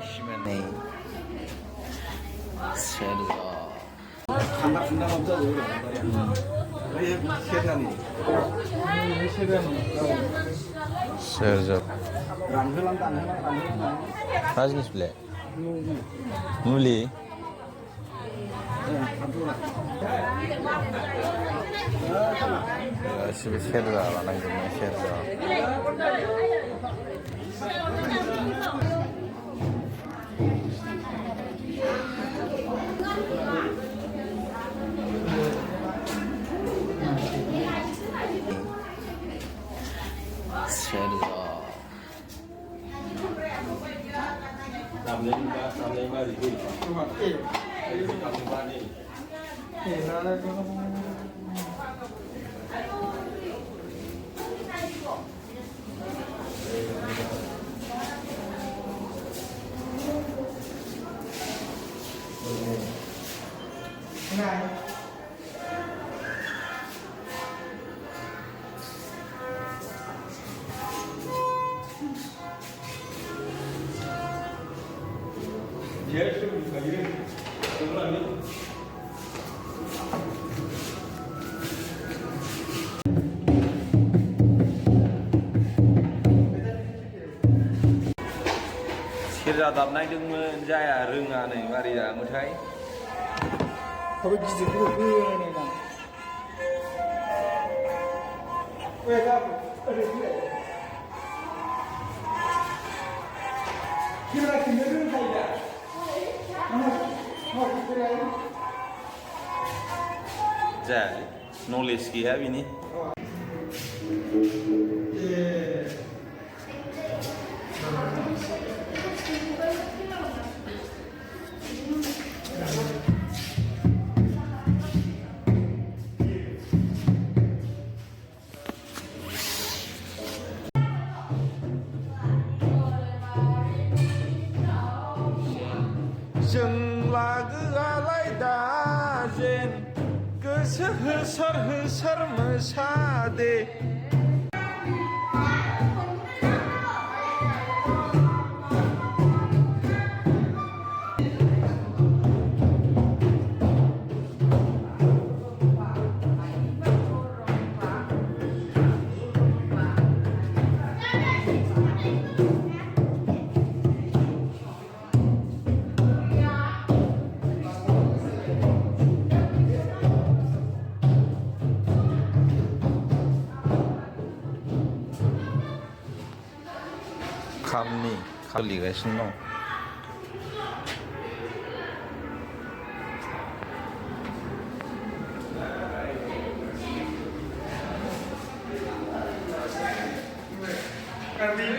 네. Serja. Anak sudah ngomong dulu. Ini Serja nih. Ini Serja nih. Serja. Ranggelan tanah. Rajnis bile. Muli. Şimdi Serja Banaigra Serja. Serja. Serja दामनायदोंमोन जाया रोङा नै मारै दामोथाय Tapi gizi-gizi ini kan. जाया knowledge गैया बिनि जों लागोआलाय दाजेन गोसो होसार होसार मोसादे खामनि सोलिगासिनो दं